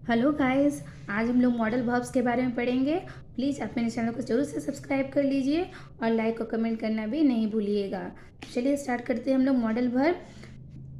Hello guys, आज हम लोग मॉडल वर्ब्स के बारे में पढ़ेंगे। प्लीज़ आप मेरे चैनल को जरूर से सब्सक्राइब कर लीजिए और लाइक और कमेंट करना भी नहीं भूलिएगा। चलिए स्टार्ट करते हैं हम लोग मॉडल वर्ब।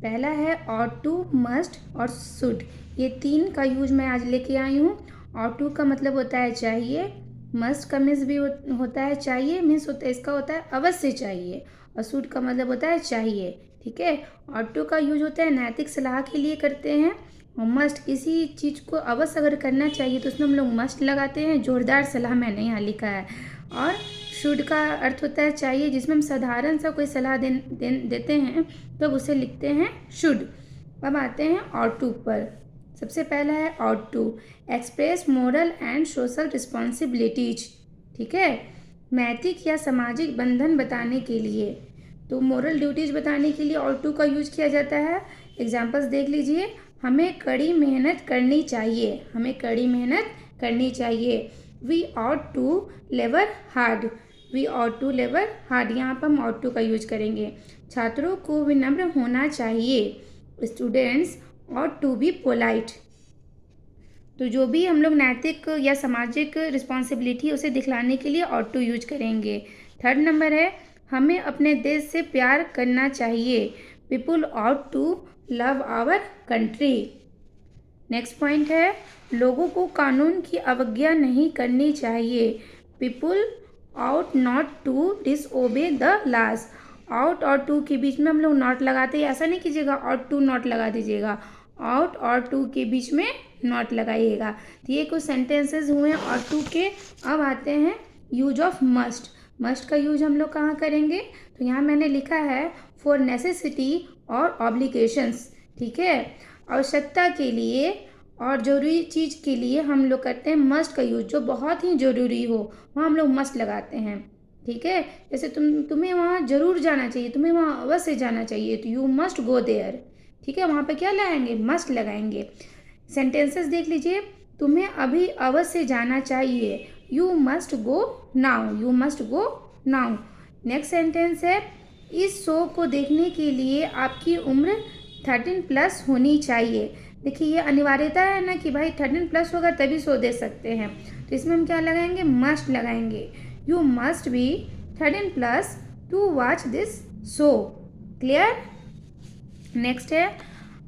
पहला है ought to, मस्ट और शुड। ये तीन का यूज मैं आज लेके आई हूँ। ought to का मतलब होता है चाहिए, मस्ट का मीन्स भी होता है चाहिए, मीन्स होता है इसका होता है अवश्य चाहिए, और शुड का मतलब होता है चाहिए। ठीक है, ought to का यूज होता है नैतिक सलाह के लिए करते हैं, और मस्ट किसी चीज़ को अवश्य अगर करना चाहिए तो उसमें हम लोग मस्ट लगाते हैं। जोरदार सलाह मैंने यहाँ लिखा है। और शुड का अर्थ होता है चाहिए, जिसमें हम साधारण सा कोई सलाह देते हैं तो उसे लिखते हैं शुड। अब आते हैं ought to पर। सबसे पहला है ought to, express moral and social responsibilities. ठीक है, नैतिक या सामाजिक बंधन बताने के लिए, तो मोरल ड्यूटीज बताने के लिए ought to का यूज किया जाता है। एग्जाम्पल्स देख लीजिए। हमें कड़ी मेहनत करनी चाहिए, हमें कड़ी मेहनत करनी चाहिए। We ought to labour hard, we ought to labour hard, यहाँ पर हम ought to का यूज करेंगे। छात्रों को विनम्र होना चाहिए, students ought to be polite. तो जो भी हम लोग नैतिक या सामाजिक रिस्पॉन्सिबिलिटी उसे दिखलाने के लिए ought to यूज करेंगे। थर्ड नंबर है, हमें अपने देश से प्यार करना चाहिए, people ought to love our country. Next point है, लोगों को कानून की अवज्ञा नहीं करनी चाहिए, people ought not to disobey the laws. ought और to के बीच में हम लोग नॉट लगाते हैं, ऐसा नहीं कीजिएगा ought to नॉट लगा दीजिएगा, ought और to के बीच में नॉट लगाइएगा। तो ये कुछ सेंटेंसेस हुए ought to के। अब आते हैं यूज ऑफ मस्ट। मस्ट का यूज हम लोग कहाँ करेंगे, तो यहाँ मैंने लिखा है फॉर नेसेसिटी और ऑब्लिगेशंस। ठीक है, आवश्यकता के लिए और जरूरी चीज़ के लिए हम लोग करते हैं मस्ट का यूज। जो बहुत ही ज़रूरी हो वहाँ हम लोग मस्ट लगाते हैं। ठीक है, जैसे तुम्हें वहाँ ज़रूर जाना चाहिए, तुम्हें वहाँ अवश्य जाना चाहिए, तो यू मस्ट गो देयर। ठीक है, वहाँ पे क्या लगाएंगे, मस्ट लगाएंगे। सेंटेंसेस देख लीजिए। तुम्हें अभी अवश्य जाना चाहिए, you must go now, you must go now. Next sentence है, इस शो को देखने के लिए आपकी उम्र 13+ होनी चाहिए। देखिए ये अनिवार्यता है ना कि भाई 13+ होगा तभी शो देख सकते हैं, तो इसमें हम क्या लगाएंगे, मस्ट लगाएंगे। You must be 13+ to watch this show. Clear. Next है,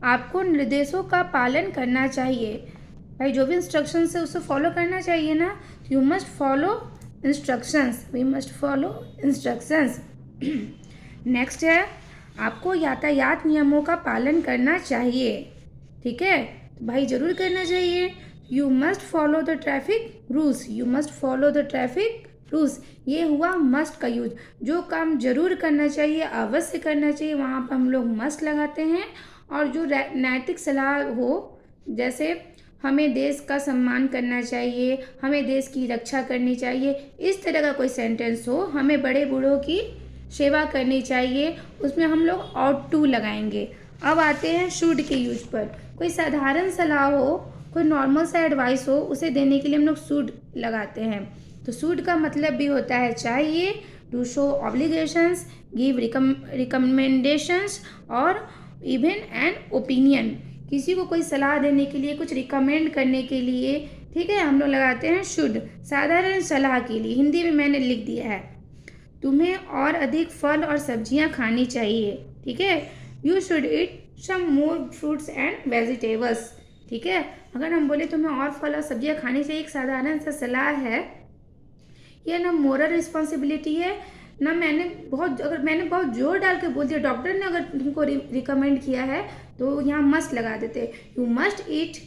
आपको निर्देशों का पालन करना चाहिए। भाई जो भी इंस्ट्रक्शंस है उसे फॉलो करना चाहिए ना, you must follow instructions, we must follow instructions. Next है, आपको यातायात नियमों का पालन करना चाहिए। ठीक है, तो भाई ज़रूर करना चाहिए, you must follow the traffic rules, you must follow the traffic rules. ये हुआ मस्ट का यूज। जो काम जरूर करना चाहिए, अवश्य करना चाहिए, वहाँ पर हम लोग मस्ट लगाते हैं। और जो नैतिक सलाह हो, जैसे हमें देश का सम्मान करना चाहिए, हमें देश की रक्षा करनी चाहिए, इस तरह का कोई सेंटेंस हो, हमें बड़े बूढ़ों की सेवा करनी चाहिए, उसमें हम लोग ought to लगाएंगे। अब आते हैं शुड के यूज पर। कोई साधारण सलाह हो, कोई नॉर्मल सा एडवाइस हो, उसे देने के लिए हम लोग शुड लगाते हैं। तो शुड का मतलब भी होता है चाहिए, to show obligations, give recommendations और इवन एन ओपिनियन। किसी को कोई सलाह देने के लिए, कुछ रिकमेंड करने के लिए, ठीक है, हम लोग लगाते हैं शुड। साधारण सलाह के लिए हिंदी में मैंने लिख दिया है, तुम्हें और अधिक फल और सब्जियां खानी चाहिए। ठीक है, you should eat some more fruits and vegetables. ठीक है, अगर हम बोले तुम्हें और फल और सब्जियां खानी चाहिए, एक साधारण सा सलाह है, यह ना मोरल रिस्पॉन्सिबिलिटी है ना। मैंने बहुत जोर डाल के बोल दिया, डॉक्टर ने अगर तुमको रिकमेंड किया है तो यहाँ मस्ट लगा देते, you must eat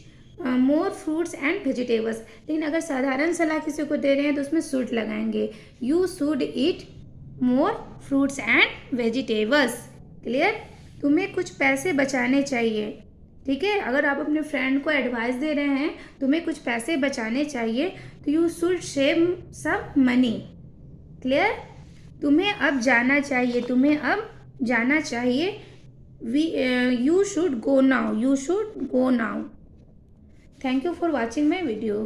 more fruits and vegetables. लेकिन अगर साधारण सलाह किसी को दे रहे हैं तो उसमें शुड लगाएंगे, you should eat more fruits and vegetables. Clear. तुम्हें कुछ पैसे बचाने चाहिए। ठीक है, अगर आप अपने फ्रेंड को एडवाइस दे रहे हैं तुम्हें कुछ पैसे बचाने चाहिए, तो you should save some money. Clear. तुम्हें अब जाना चाहिए, तुम्हें अब जाना चाहिए, you should go now, you should go now. Thank you for watching my video.